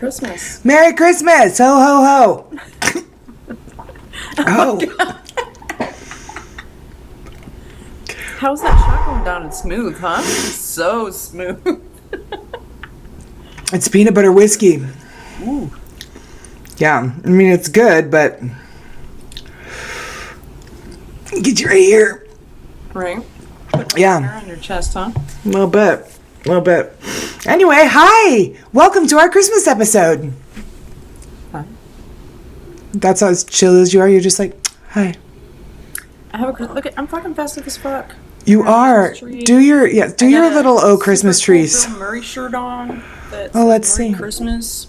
Christmas. Merry Christmas! Ho, ho, ho! Oh. How's that shot going down and smooth, huh? So smooth. It's peanut butter whiskey. Ooh. Yeah, I mean, it's good, but... Get you right here. Right. Put Yeah. on your chest, huh? A little bit. Anyway, hi! Welcome to our Christmas episode. Hi. That's as chill as you are. You're just like, hi. I have a look. I'm fucking festive as fuck. You are. Do your little Christmas trees. Bill Murray shirt on. Let's see. Christmas.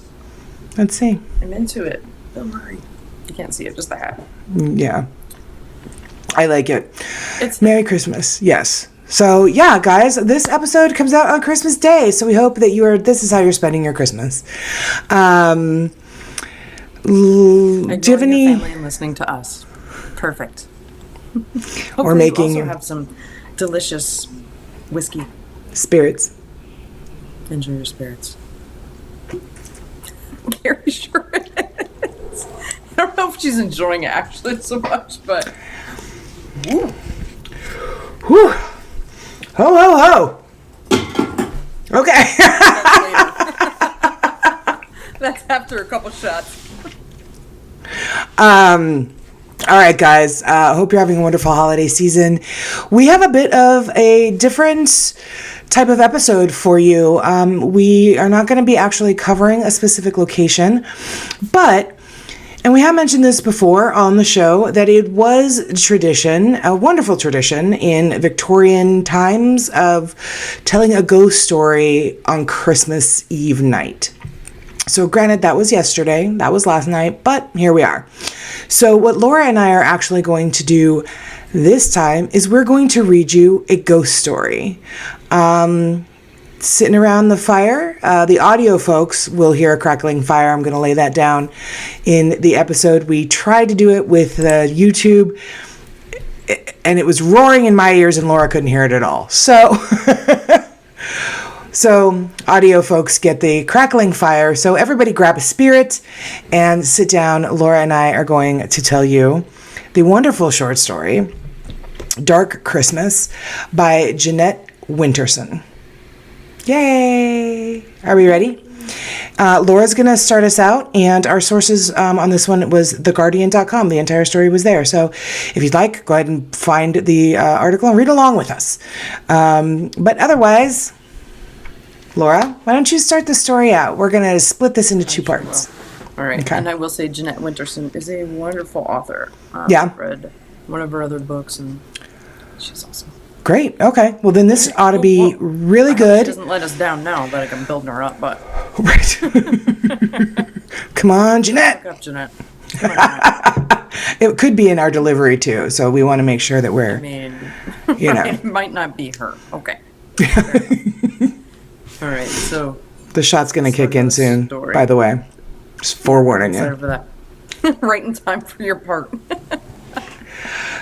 Let's see. I'm into it. Bill Murray. You can't see it, just the hat. Yeah. I like it. It's Merry Christmas. Yes. So, yeah, guys, this episode comes out on Christmas Day. So we hope that this is how you're spending your Christmas. Do you have any... your family and listening to us. Perfect. Or making... You also have some delicious whiskey. Spirits. Enjoy your spirits. Gary sure is. I don't know if she's enjoying it actually so much, but... Woo. Whew. Ho, ho, ho. Okay. That's after a couple shots. All right, guys. Hope you're having a wonderful holiday season. We have a bit of a different type of episode for you. We are not going to be actually covering a specific location, and we have mentioned this before on the show, that it was a wonderful tradition in Victorian times of telling a ghost story on Christmas Eve night. So granted, that was yesterday, that was last night, but here we are. So what Laura and I are actually going to do this time is we're going to read you a ghost story. Sitting around the fire. The audio folks will hear a crackling fire. I'm going to lay that down in the episode. We tried to do it with YouTube, and it was roaring in my ears, and Laura couldn't hear it at all. So audio folks get the crackling fire. So everybody grab a spirit and sit down. Laura and I are going to tell you the wonderful short story, Dark Christmas, by Jeanette Winterson. Yay! Are we ready? Laura's going to start us out, and our sources on this one was theguardian.com. The entire story was there. So if you'd like, go ahead and find the article and read along with us. But otherwise, Laura, why don't you start the story out? We're going to split this into two parts. All right. Okay. And I will say Jeanette Winterson is a wonderful author. Yeah. I've read one of her other books, and she's awesome. Great. Okay. Well, then this ought to be really good. She doesn't let us down now that I'm building her up, but... Right. Come on, Jeanette. Look up, Jeanette. Come on. It could be in our delivery, too, so we want to make sure that we're, it might not be her. Okay. All right, so... The shot's going to kick in soon, by the way. Just forewarning you. Sorry for that. Right in time for your part.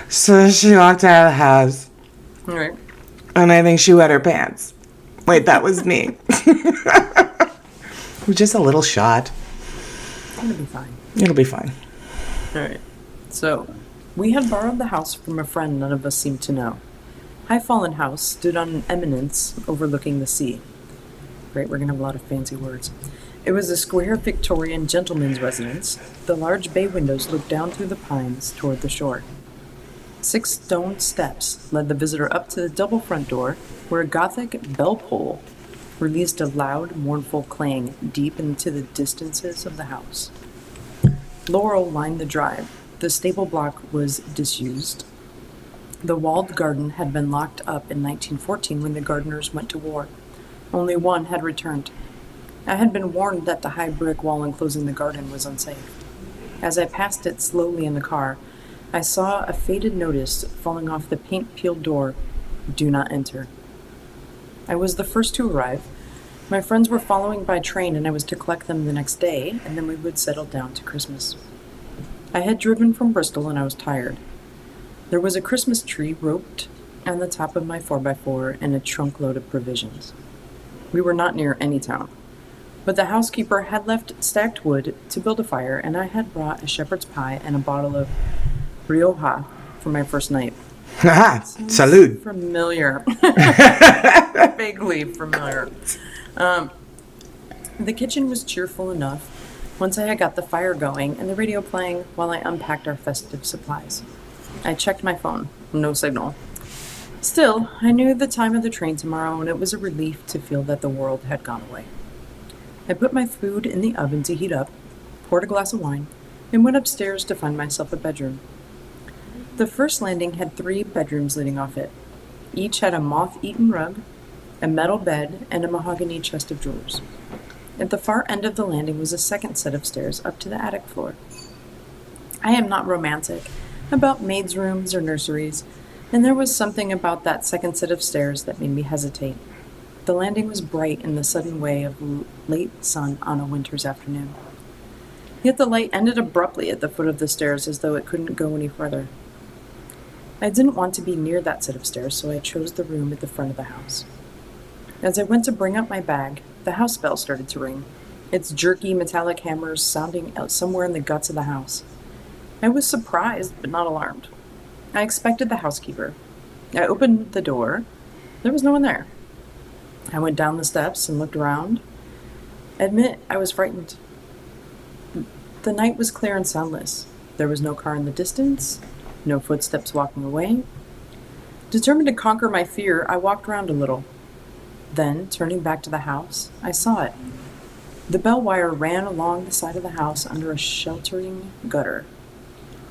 So she walked out of the house. All right. And I think she wet her pants. Wait, that was me. It was just a little shot. It'll be fine. It'll be fine. All right. So, we had borrowed the house from a friend none of us seemed to know. High Fallen House stood on an eminence overlooking the sea. Great, we're going to have a lot of fancy words. It was a square Victorian gentleman's residence. The large bay windows looked down through the pines toward the shore. 6 stone steps led the visitor up to the double front door, where a Gothic bell pull released a loud, mournful clang deep into the distances of the house. Laurel lined the drive. The stable block was disused. The walled garden had been locked up in 1914 when the gardeners went to war. Only one had returned. I had been warned that the high brick wall enclosing the garden was unsafe. As I passed it slowly in the car, I saw a faded notice falling off the paint-peeled door, "Do not enter." I was the first to arrive. My friends were following by train, and I was to collect them the next day, and then we would settle down to Christmas. I had driven from Bristol, and I was tired. There was a Christmas tree roped on the top of my 4x4 and a trunk load of provisions. We were not near any town. But the housekeeper had left stacked wood to build a fire, and I had brought a shepherd's pie and a bottle of Rioja for my first night. Haha, salud. Familiar. Vaguely familiar. The kitchen was cheerful enough once I had got the fire going and the radio playing while I unpacked our festive supplies. I checked my phone. No signal. Still, I knew the time of the train tomorrow, and it was a relief to feel that the world had gone away. I put my food in the oven to heat up, poured a glass of wine, and went upstairs to find myself a bedroom. The first landing had 3 bedrooms leading off it. Each had a moth-eaten rug, a metal bed, and a mahogany chest of drawers. At the far end of the landing was a second set of stairs up to the attic floor. I am not romantic about maids' rooms or nurseries, and there was something about that second set of stairs that made me hesitate. The landing was bright in the sudden way of late sun on a winter's afternoon. Yet the light ended abruptly at the foot of the stairs as though it couldn't go any further. I didn't want to be near that set of stairs, so I chose the room at the front of the house. As I went to bring up my bag, the house bell started to ring, its jerky metallic hammers sounding out somewhere in the guts of the house. I was surprised, but not alarmed. I expected the housekeeper. I opened the door. There was no one there. I went down the steps and looked around. I admit I was frightened. The night was clear and soundless. There was no car in the distance, no footsteps walking away. Determined to conquer my fear, I walked around a little. Then, turning back to the house, I saw it. The bell wire ran along the side of the house under a sheltering gutter.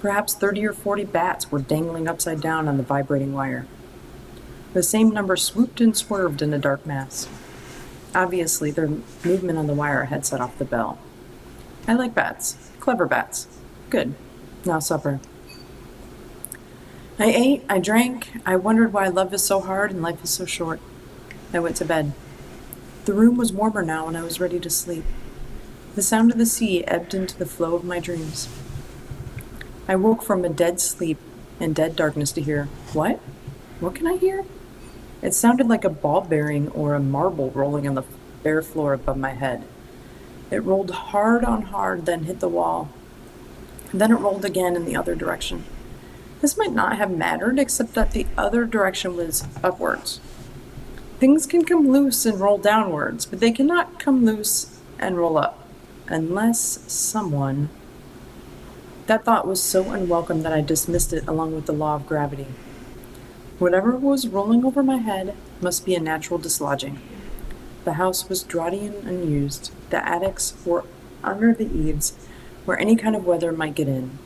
Perhaps 30 or 40 bats were dangling upside down on the vibrating wire. The same number swooped and swerved in a dark mass. Obviously, their movement on the wire had set off the bell. I like bats. Clever bats. Good. Now supper. I ate, I drank, I wondered why love is so hard and life is so short. I went to bed. The room was warmer now and I was ready to sleep. The sound of the sea ebbed into the flow of my dreams. I woke from a dead sleep and dead darkness to hear, what? What can I hear? It sounded like a ball bearing or a marble rolling on the bare floor above my head. It rolled hard on hard, then hit the wall. Then it rolled again in the other direction. This might not have mattered, except that the other direction was upwards. Things can come loose and roll downwards, but they cannot come loose and roll up, unless someone... That thought was so unwelcome that I dismissed it along with the law of gravity. Whatever was rolling over my head must be a natural dislodging. The house was draughty and unused. The attics were under the eaves, where any kind of weather might get in.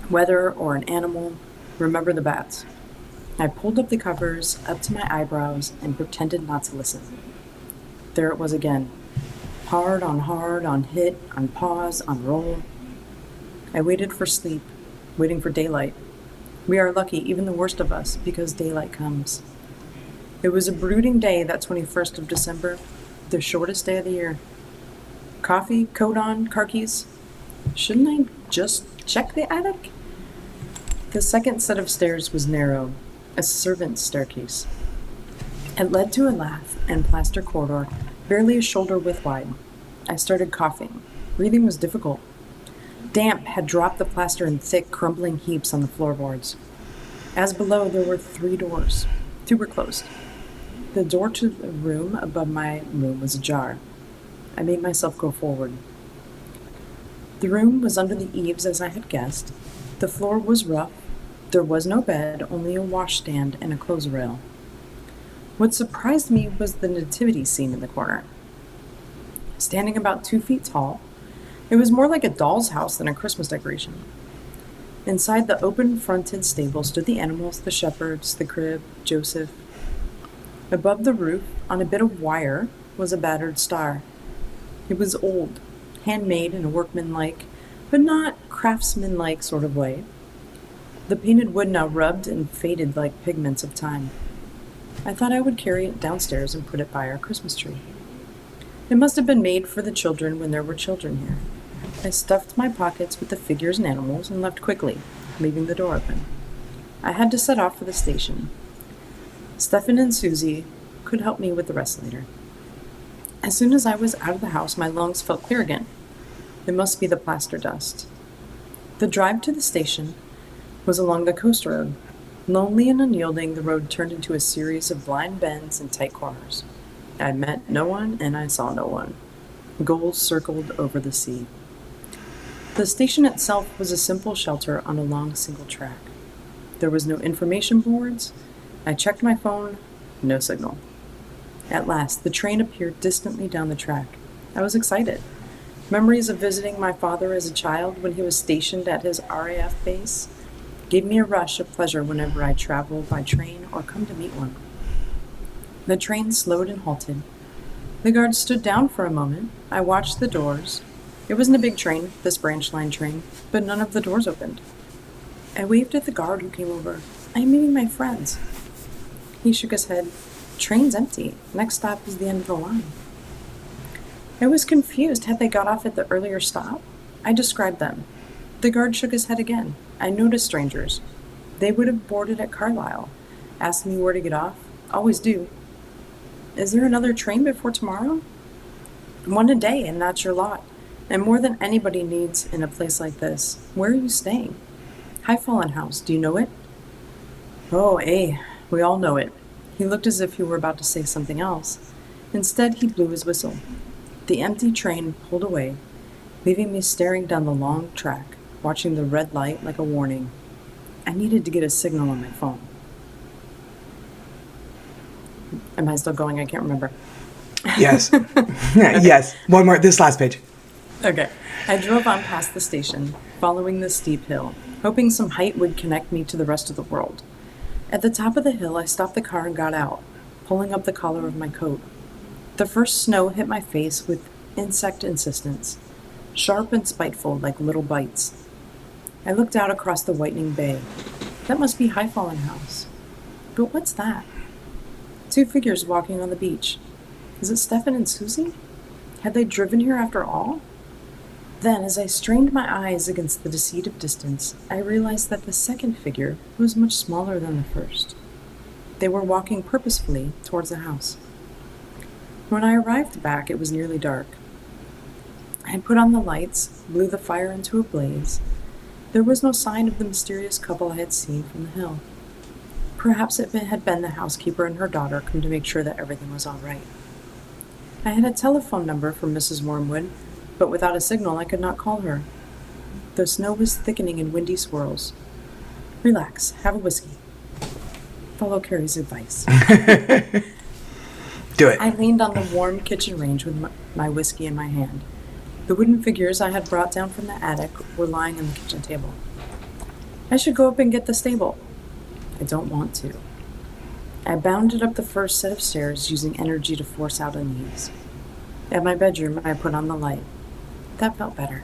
Weather or an animal. Remember the bats. I pulled up the covers up to my eyebrows and pretended not to listen. There it was again. Hard, on hit, on pause, on roll. I waited for sleep, waiting for daylight. We are lucky, even the worst of us, because daylight comes. It was a brooding day, that 21st of December, the shortest day of the year. Coffee, coat on, car keys. Shouldn't I just check the attic? The second set of stairs was narrow, a servant's staircase. It led to a lath and plaster corridor, barely a shoulder width wide. I started coughing. Breathing was difficult. Damp had dropped the plaster in thick, crumbling heaps on the floorboards. As below, there were 3 doors. 2 were closed. The door to the room above my room was ajar. I made myself go forward. The room was under the eaves, as I had guessed. The floor was rough. There was no bed, only a washstand and a clothes rail. What surprised me was the nativity scene in the corner. Standing about 2 feet tall, it was more like a doll's house than a Christmas decoration. Inside the open-fronted stable stood the animals, the shepherds, the crib, Joseph. Above the roof, on a bit of wire, was a battered star. It was old, handmade in a workmanlike, but not craftsman-like sort of way. The painted wood now rubbed and faded like pigments of time. I thought I would carry it downstairs and put it by our Christmas tree. It must have been made for the children when there were children here. I stuffed my pockets with the figures and animals and left quickly, leaving the door open. I had to set off for the station. Stefan and Susie could help me with the rest later. As soon as I was out of the house, my lungs felt clear again. It must be the plaster dust. The drive to the station was along the coast road. Lonely and unyielding, the road turned into a series of blind bends and tight corners. I met no one, and I saw no one. Gulls circled over the sea. The station itself was a simple shelter on a long single track. There was no information boards. I checked my phone. No signal. At last, the train appeared distantly down the track. I was excited. Memories of visiting my father as a child when he was stationed at his RAF base gave me a rush of pleasure whenever I traveled by train or come to meet one. The train slowed and halted. The guard stood down for a moment. I watched the doors. It wasn't a big train, this branch line train, but none of the doors opened. I waved at the guard who came over. I'm meeting my friends. He shook his head. Train's empty. Next stop is the end of the line. I was confused. Had they got off at the earlier stop? I described them. The guard shook his head again. I noticed strangers. They would have boarded at Carlisle. Asked me where to get off. Always do. Is there another train before tomorrow? One a day, and that's your lot. And more than anybody needs in a place like this. Where are you staying? High Fallen House. Do you know it? Oh, we all know it. He looked as if he were about to say something else. Instead, he blew his whistle. The empty train pulled away, leaving me staring down the long track, watching the red light like a warning. I needed to get a signal on my phone. Am I still going? I can't remember. Yes. Yes. One more. This last page. Okay. I drove on past the station, following the steep hill, hoping some height would connect me to the rest of the world. At the top of the hill, I stopped the car and got out, pulling up the collar of my coat. The first snow hit my face with insect insistence, sharp and spiteful like little bites. I looked out across the whitening bay. That must be High Fallen House. But what's that? Two figures walking on the beach. Is it Stefan and Susie? Had they driven here after all? Then, as I strained my eyes against the deceit of distance, I realized that the second figure was much smaller than the first. They were walking purposefully towards the house. When I arrived back, it was nearly dark. I put on the lights, blew the fire into a blaze. There was no sign of the mysterious couple I had seen from the hill. Perhaps it had been the housekeeper and her daughter come to make sure that everything was all right. I had a telephone number from Mrs. Wormwood, but without a signal I could not call her. The snow was thickening in windy swirls. Relax, have a whiskey. Follow Carrie's advice. Do it. I leaned on the warm kitchen range with my whiskey in my hand. The wooden figures I had brought down from the attic were lying on the kitchen table. I should go up and get the stable. I don't want to. I bounded up the first set of stairs, using energy to force out unease. At my bedroom, I put on the light. That felt better.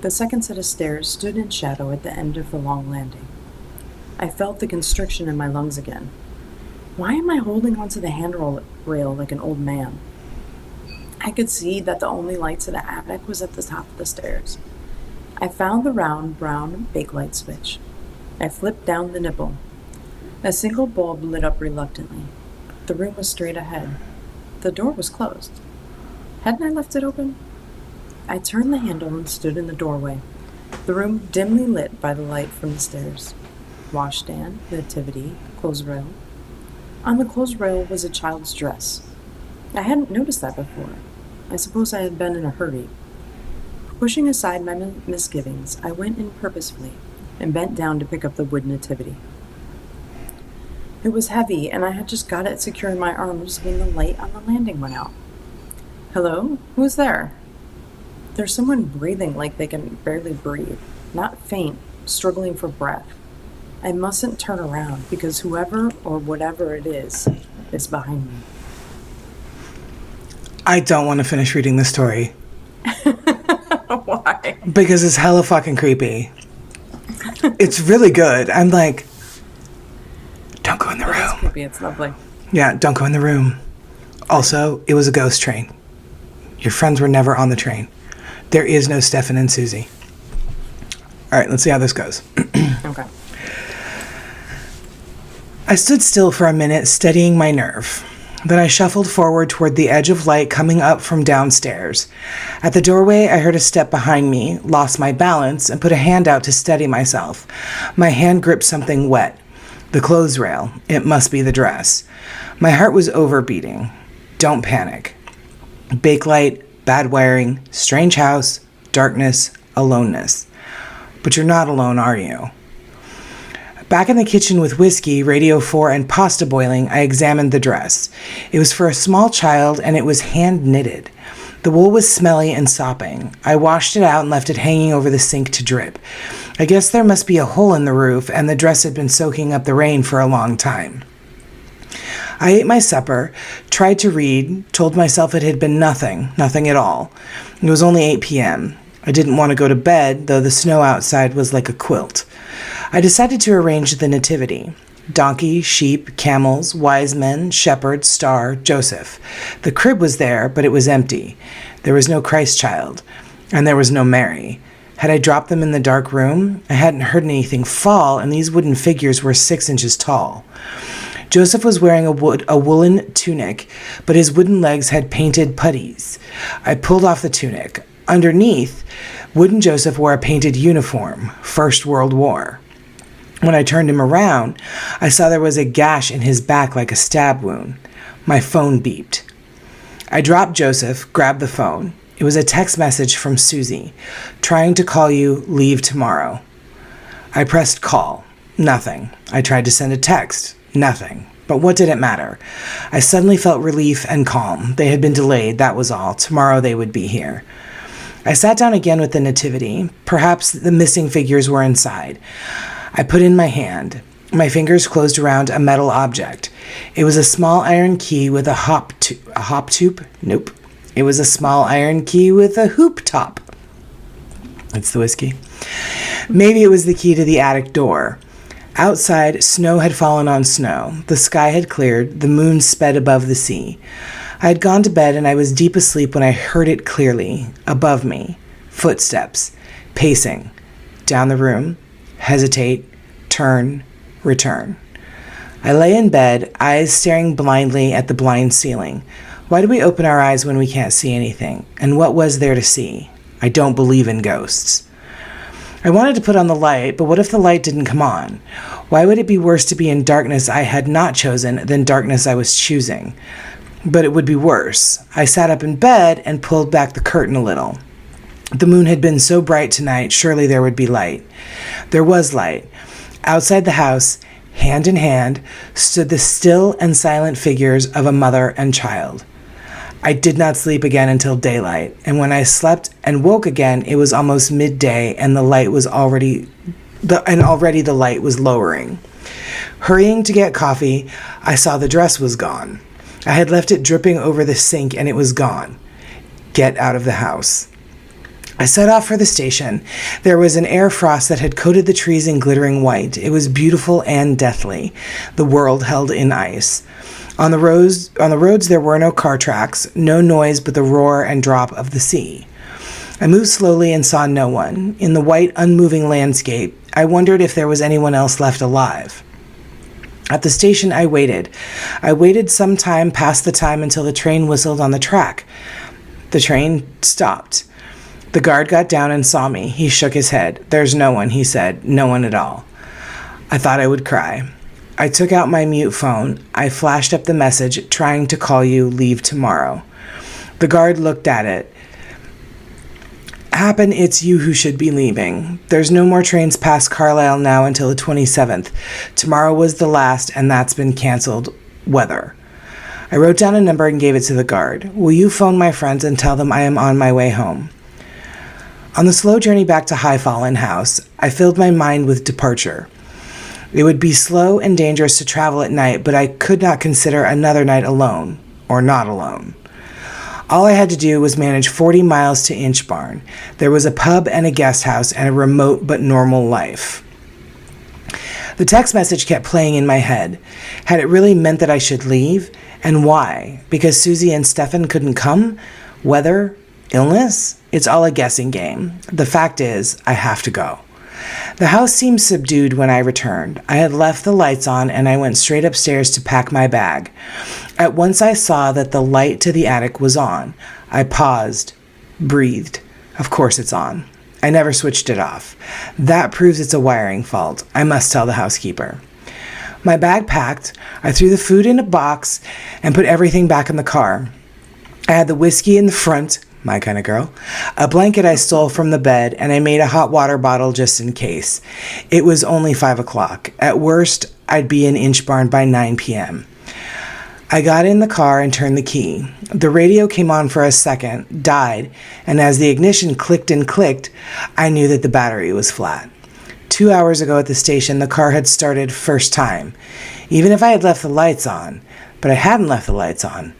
The second set of stairs stood in shadow at the end of the long landing. I felt the constriction in my lungs again. Why am I holding onto the handrail like an old man? I could see that the only light to the attic was at the top of the stairs. I found the round, brown bakelite switch. I flipped down the nipple. A single bulb lit up reluctantly. The room was straight ahead. The door was closed. Hadn't I left it open? I turned the handle and stood in the doorway, the room dimly lit by the light from the stairs. Washstand, nativity, clothes rail. On the clothes rail was a child's dress. I hadn't noticed that before. I suppose I had been in a hurry. Pushing aside my misgivings, I went in purposefully and bent down to pick up the wood nativity. It was heavy, and I had just got it secure in my arms when the light on the landing went out. Hello? Who's there? There's someone breathing like they can barely breathe. Not faint, struggling for breath. I mustn't turn around because whoever or whatever it is behind me. I don't want to finish reading the story. Why? Because it's hella fucking creepy. It's really good. I'm like, don't go in the room. It's creepy. It's lovely. Yeah, don't go in the room. Also, it was a ghost train. Your friends were never on the train. There is no Stefan and Susie. All right, let's see how this goes. Okay. I stood still for a minute, steadying my nerve. Then I shuffled forward toward the edge of light coming up from downstairs. At the doorway, I heard a step behind me, lost my balance, and put a hand out to steady myself. My hand gripped something wet. The clothes rail. It must be the dress. My heart was overbeating. Don't panic. Bakelite, bad wiring, strange house, darkness, aloneness. But you're not alone, are you? Back in the kitchen with whiskey, Radio 4, and pasta boiling, I examined the dress. It was for a small child, and it was hand-knitted. The wool was smelly and sopping. I washed it out and left it hanging over the sink to drip. I guess there must be a hole in the roof, and the dress had been soaking up the rain for a long time. I ate my supper, tried to read, told myself it had been nothing at all. It was only 8 p.m. I didn't want to go to bed, though the snow outside was like a quilt. I decided to arrange the nativity. Donkey, sheep, camels, wise men, shepherd, star, Joseph. The crib was there, but it was empty. There was no Christ child, and there was no Mary. Had I dropped them in the dark room? I hadn't heard anything fall, and these wooden figures were 6 inches tall. Joseph was wearing a woolen tunic, but his wooden legs had painted puttees. I pulled off the tunic. Underneath, wooden Joseph wore a painted uniform, First World War. When I turned him around, I saw there was a gash in his back like a stab wound. My phone beeped. I dropped Joseph, grabbed the phone. It was a text message from Susie. Trying to call you, leave tomorrow. I pressed call. Nothing. I tried to send a text. Nothing. But what did it matter? I suddenly felt relief and calm. They had been delayed, that was all. Tomorrow they would be here. I sat down again with the nativity. Perhaps the missing figures were inside. I put in my hand. My fingers closed around a metal object. It was a small iron key with a hop tube? Nope. It was a small iron key with a hoop top. It's the whiskey. Maybe it was the key to the attic door. Outside, snow had fallen on snow. The sky had cleared. The moon sped above the sea. I had gone to bed and I was deep asleep when I heard it clearly. Above me. Footsteps. Pacing. Down the room. Hesitate. Turn. Return. I lay in bed, eyes staring blindly at the blind ceiling. Why do we open our eyes when we can't see anything? And what was there to see? I don't believe in ghosts. I wanted to put on the light, but what if the light didn't come on? Why would it be worse to be in darkness I had not chosen than darkness I was choosing? But it would be worse. I sat up in bed and pulled back the curtain a little. The moon had been so bright tonight, surely there would be light. There was light. Outside the house, hand in hand, stood the still and silent figures of a mother and child. I did not sleep again until daylight, and when I slept and woke again, it was almost midday, and already the light was lowering. Hurrying to get coffee, I saw the dress was gone. I had left it dripping over the sink, and it was gone. Get out of the house. I set off for the station. There was an air frost that had coated the trees in glittering white. It was beautiful and deathly, the world held in ice. On the roads there were no car tracks, no noise but the roar and drop of the sea. I moved slowly and saw no one. In the white, unmoving landscape, I wondered if there was anyone else left alive. At the station, I waited. I waited some time past the time until the train whistled on the track. The train stopped. The guard got down and saw me. He shook his head. There's no one, he said. No one at all. I thought I would cry. I took out my mute phone. I flashed up the message, trying to call you, leave tomorrow. The guard looked at it. Happen, it's you who should be leaving. There's no more trains past Carlisle now until the 27th. Tomorrow was the last, and that's been canceled. Weather. I wrote down a number and gave it to the guard. Will you phone my friends and tell them I am on my way home? On the slow journey back to High Fallen House, I filled my mind with departure. It would be slow and dangerous to travel at night, but I could not consider another night alone, or not alone. All I had to do was manage 40 miles to Inchbarn. There was a pub and a guest house and a remote but normal life. The text message kept playing in my head. Had it really meant that I should leave? And why? Because Susie and Stefan couldn't come? Weather? Illness? It's all a guessing game. The fact is, I have to go. The house seemed subdued when I returned. I had left the lights on and I went straight upstairs to pack my bag. At once I saw that the light to the attic was on. I paused, breathed. Of course it's on. I never switched it off. That proves it's a wiring fault. I must tell the housekeeper. My bag packed, I threw the food in a box and put everything back in the car. I had the whiskey in the front, my kind of girl, a blanket I stole from the bed, and I made a hot water bottle just in case. It was only 5 o'clock. At worst, I'd be in Inchbarn by 9 p.m. I got in the car and turned the key. The radio came on for a second, died, and as the ignition clicked and clicked, I knew that the battery was flat. 2 hours ago at the station, the car had started first time, even if I had left the lights on, but I hadn't left the lights on.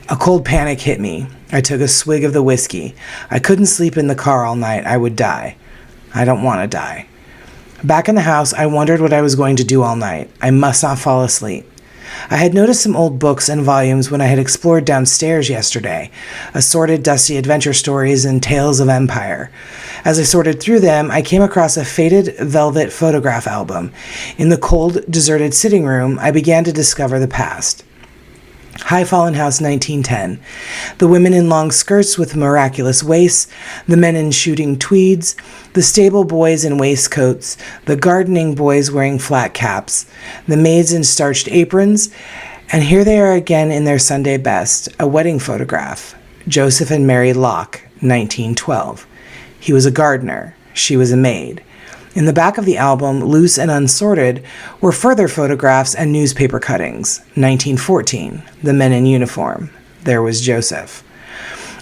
A cold panic hit me. I took a swig of the whiskey. I couldn't sleep in the car all night. I would die. I don't want to die. Back in the house, I wondered what I was going to do all night. I must not fall asleep. I had noticed some old books and volumes when I had explored downstairs yesterday, assorted dusty adventure stories and tales of empire. As I sorted through them, I came across a faded velvet photograph album. In the cold, deserted sitting room, I began to discover the past. High Fallen House 1910. The women in long skirts with miraculous waists, the men in shooting tweeds, the stable boys in waistcoats, the gardening boys wearing flat caps, the maids in starched aprons, and here they are again in their Sunday best, a wedding photograph. Joseph and Mary Locke, 1912. He was a gardener. She was a maid. In the back of the album, loose and unsorted, were further photographs and newspaper cuttings. 1914, the men in uniform. There was Joseph.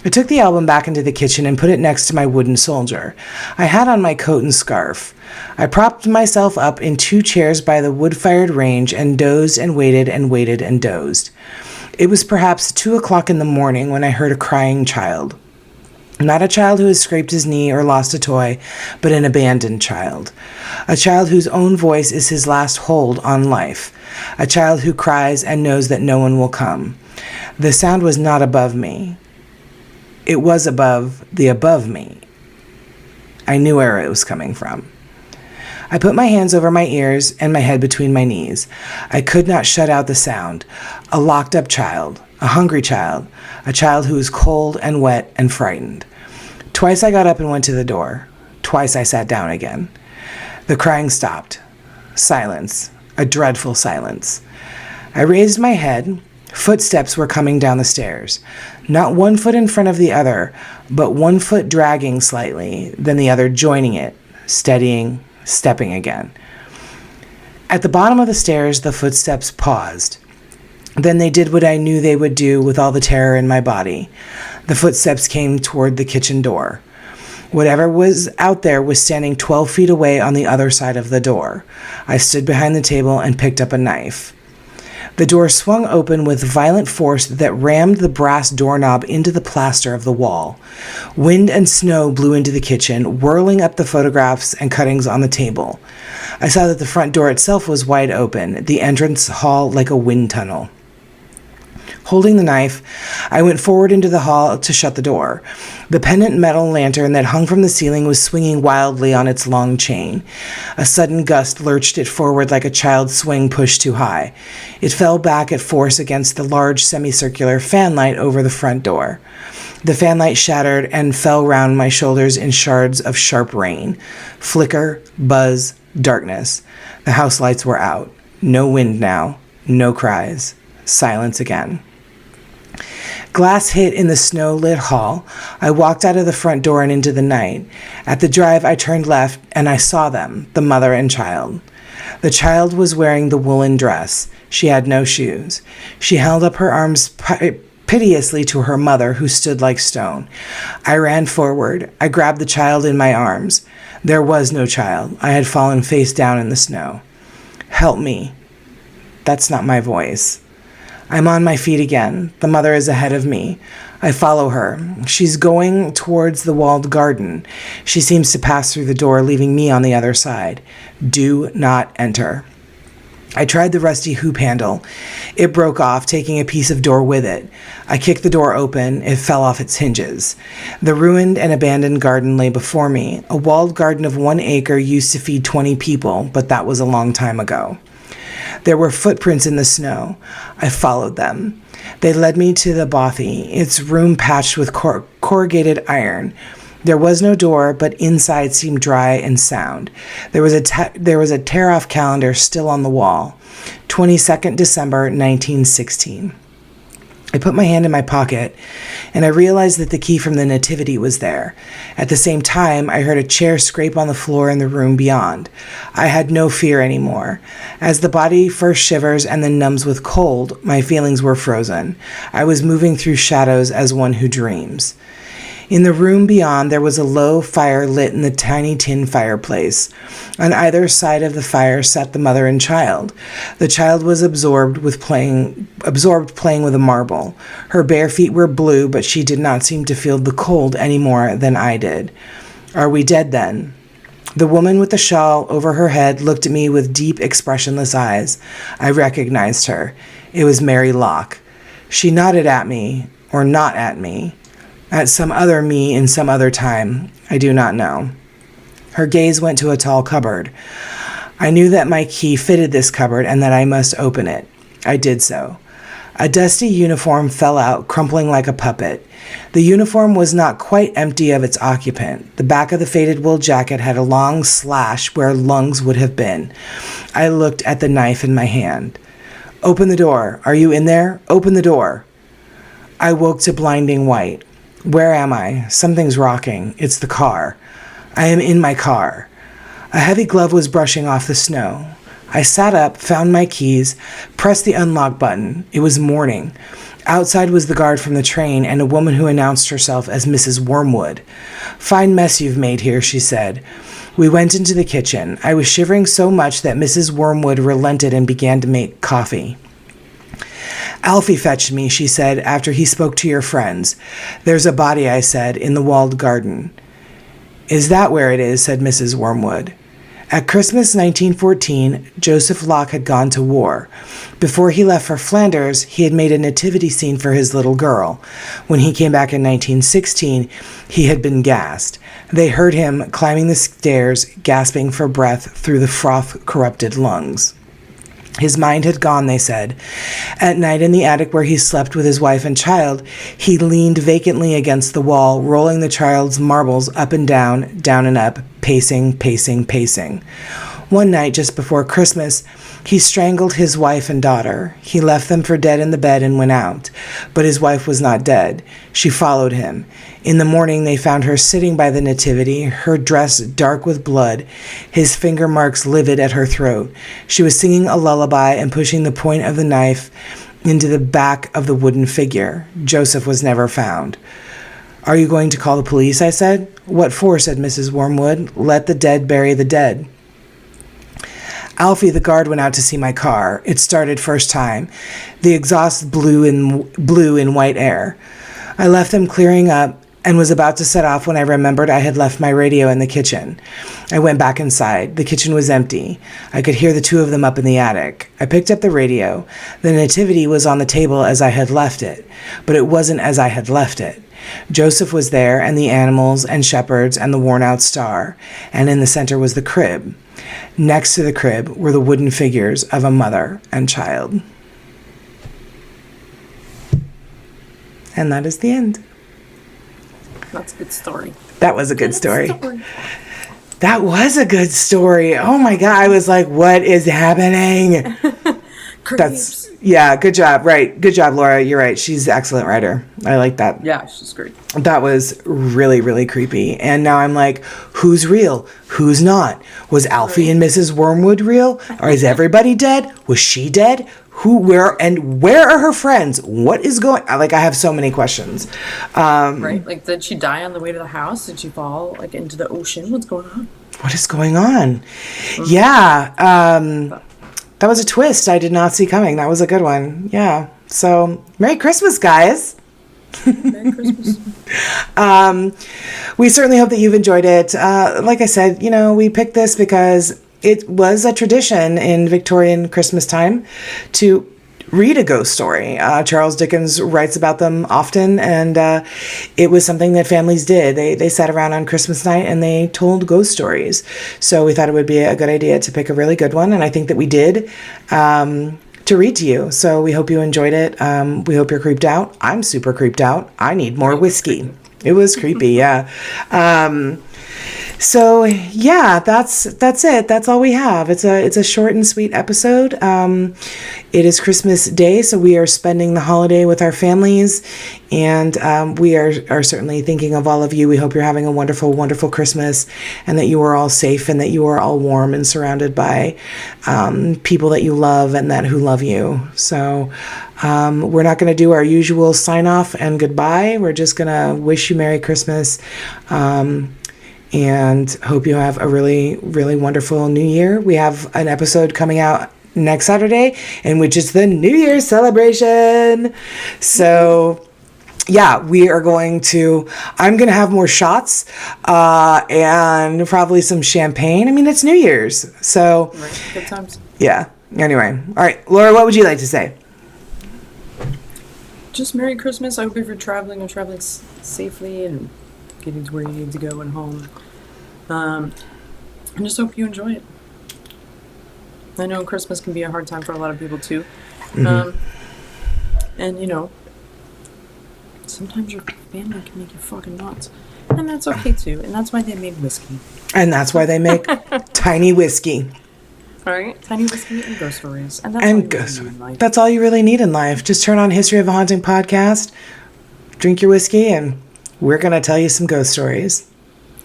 I took the album back into the kitchen and put it next to my wooden soldier. I had on my coat and scarf. I propped myself up in 2 chairs by the wood-fired range and dozed and waited and waited and dozed. It was perhaps 2 o'clock in the morning when I heard a crying child. Not a child who has scraped his knee or lost a toy, but an abandoned child. A child whose own voice is his last hold on life. A child who cries and knows that no one will come. The sound was not above me. It was above me. I knew where it was coming from. I put my hands over my ears and my head between my knees. I could not shut out the sound. A locked-up child. A hungry child. A child who was cold and wet and frightened. Twice I got up and went to the door. Twice I sat down again. The crying stopped. Silence. A dreadful silence. I raised my head. Footsteps were coming down the stairs. Not one foot in front of the other, but one foot dragging slightly, then the other joining it, steadying, stepping again. At the bottom of the stairs, the footsteps paused. Then they did what I knew they would do with all the terror in my body. The footsteps came toward the kitchen door. Whatever was out there was standing 12 feet away on the other side of the door. I stood behind the table and picked up a knife. The door swung open with violent force that rammed the brass doorknob into the plaster of the wall. Wind and snow blew into the kitchen, whirling up the photographs and cuttings on the table. I saw that the front door itself was wide open, the entrance hall like a wind tunnel. Holding the knife, I went forward into the hall to shut the door. The pendant metal lantern that hung from the ceiling was swinging wildly on its long chain. A sudden gust lurched it forward like a child's swing pushed too high. It fell back at force against the large semicircular fan light over the front door. The fan light shattered and fell round my shoulders in shards of sharp rain. Flicker, buzz, darkness. The house lights were out. No wind now. No cries. Silence again. Glass hit in the snow-lit hall. I walked out of the front door and into the night. At the drive, I turned left, and I saw them, the mother and child. The child was wearing the woolen dress. She had no shoes. She held up her arms piteously to her mother, who stood like stone. I ran forward. I grabbed the child in my arms. There was no child. I had fallen face down in the snow. Help me. That's not my voice. I'm on my feet again. The mother is ahead of me. I follow her. She's going towards the walled garden. She seems to pass through the door, leaving me on the other side. Do not enter. I tried the rusty hoop handle. It broke off, taking a piece of door with it. I kicked the door open. It fell off its hinges. The ruined and abandoned garden lay before me. A walled garden of 1 acre used to feed 20 people, but that was a long time ago. There were footprints in the snow. I followed them. They led me to the bothy, its room patched with corrugated iron. There was no door, but inside seemed dry and sound. There was a tear-off calendar still on the wall. 22nd December, 1916. I put my hand in my pocket, and I realized that the key from the nativity was there. At the same time, I heard a chair scrape on the floor in the room beyond. I had no fear anymore. As the body first shivers and then numbs with cold, my feelings were frozen. I was moving through shadows as one who dreams. In the room beyond, there was a low fire lit in the tiny tin fireplace. On either side of the fire sat the mother and child. The child was absorbed playing with a marble. Her bare feet were blue, but she did not seem to feel the cold any more than I did. Are we dead then? The woman with the shawl over her head looked at me with deep, expressionless eyes. I recognized her. It was Mary Locke. She nodded at me, or not at me. At some other me in some other time, I do not know. Her gaze went to a tall cupboard. I knew that my key fitted this cupboard and that I must open it. I did so. A dusty uniform fell out, crumpling like a puppet. The uniform was not quite empty of its occupant. The back of the faded wool jacket had a long slash where lungs would have been. I looked at the knife in my hand. Open the door. Are you in there? Open the door. I woke to blinding white. Where am I? Something's rocking. It's the car. I am in my car. A heavy glove was brushing off the snow. I sat up, found my keys, pressed the unlock button. It was morning. Outside was the guard from the train and a woman who announced herself as Mrs. Wormwood. Fine mess you've made here, she said. We went into the kitchen. I was shivering so much that Mrs. Wormwood relented and began to make coffee. Alfie fetched me, she said, after he spoke to your friends. There's a body, I said, in the walled garden. Is that where it is? Said Mrs. Wormwood. At Christmas 1914, Joseph Locke had gone to war. Before he left for Flanders, he had made a nativity scene for his little girl. When he came back in 1916, he had been gassed. They heard him climbing the stairs, gasping for breath through the froth-corrupted lungs. His mind had gone, they said. At night in the attic where he slept with his wife and child, he leaned vacantly against the wall, rolling the child's marbles up and down and up, pacing, pacing, pacing. One night, just before Christmas, he strangled his wife and daughter. He left them for dead in the bed and went out. But his wife was not dead. She followed him. In the morning, they found her sitting by the nativity, her dress dark with blood, his finger marks livid at her throat. She was singing a lullaby and pushing the point of the knife into the back of the wooden figure. Joseph was never found. Are you going to call the police? I said. What for? Said Mrs. Wormwood. Let the dead bury the dead. Alfie, the guard, went out to see my car. It started first time. The exhaust blew in white air. I left them clearing up and was about to set off when I remembered I had left my radio in the kitchen. I went back inside. The kitchen was empty. I could hear the two of them up in the attic. I picked up the radio. The nativity was on the table as I had left it, but it wasn't as I had left it. Joseph was there, and the animals and shepherds and the worn-out star, and in the center was the crib. Next to the crib were the wooden figures of a mother and child. And that is the end. That's a good story. That was a good story. That was a good story. Oh my God. I was like, what is happening? Yeah, good job. Right. Good job, Laura. You're right. She's an excellent writer. I like that. Yeah, she's great. That was really, really creepy. And now I'm like, who's real? Who's not? Was Alfie and Mrs. Wormwood real? Or is everybody dead? Was she dead? Where are her friends? What is going on? Like, I have so many questions. Right. Like, did she die on the way to the house? Did she fall, like, into the ocean? What's going on? What is going on? Mm-hmm. Yeah. That was a twist I did not see coming. That was a good one. Yeah. So, Merry Christmas, guys. Merry Christmas. We certainly hope that you've enjoyed it. Like I said, we picked this because it was a tradition in Victorian Christmastime to read a ghost story. Charles Dickens writes about them often, and it was something that families did. They sat around on Christmas night and they told ghost stories. So we thought it would be a good idea to pick a really good one, and I think that we did. to read to you. So we hope you enjoyed it. We hope you're creeped out. I'm super creeped out. I need more whiskey. It was creepy, yeah. So yeah, that's it. That's all we have. It's a short and sweet episode. It is Christmas Day, so we are spending the holiday with our families, and we are certainly thinking of all of you. We hope you're having a wonderful, wonderful Christmas, and that you are all safe, and that you are all warm and surrounded by people that you love and that who love you. So we're not going to do our usual sign off and goodbye. We're just going to wish you Merry Christmas. And hope you have a really, really wonderful New Year. We have an episode coming out next Saturday, in which is the New Year's celebration. So, yeah, I'm going to have more shots and probably some champagne. I mean, it's New Year's. So, right. Good times. Yeah. Anyway. All right. Laura, what would you like to say? Just Merry Christmas. I hope if you're traveling safely and getting to where you need to go and home. I just hope you enjoy it. I know Christmas can be a hard time for a lot of people too. And sometimes your family can make you fucking nuts. And that's okay too. And that's why they made whiskey. And that's why they make tiny whiskey. Alright? Tiny whiskey and ghost stories. And that's all you really need in life. Just turn on History of a Haunting podcast, drink your whiskey, and we're going to tell you some ghost stories.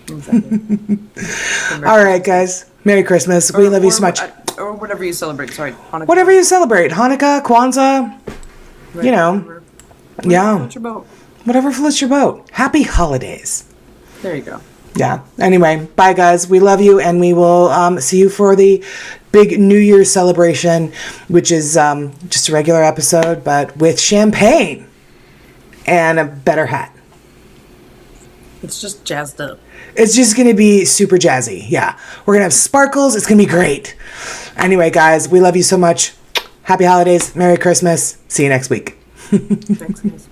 Exactly. All right, guys. Merry Christmas. We love you so much. Or whatever you celebrate. Sorry. Hanukkah. Whatever you celebrate. Hanukkah, Kwanzaa, Whatever floats your boat. Whatever floats your boat. Happy holidays. There you go. Yeah. Anyway, bye, guys. We love you, and we will see you for the big New Year's celebration, which is just a regular episode, but with champagne and a better hat. It's just jazzed up. It's just going to be super jazzy. Yeah. We're going to have sparkles. It's going to be great. Anyway, guys, we love you so much. Happy holidays. Merry Christmas. See you next week. Thanks, guys.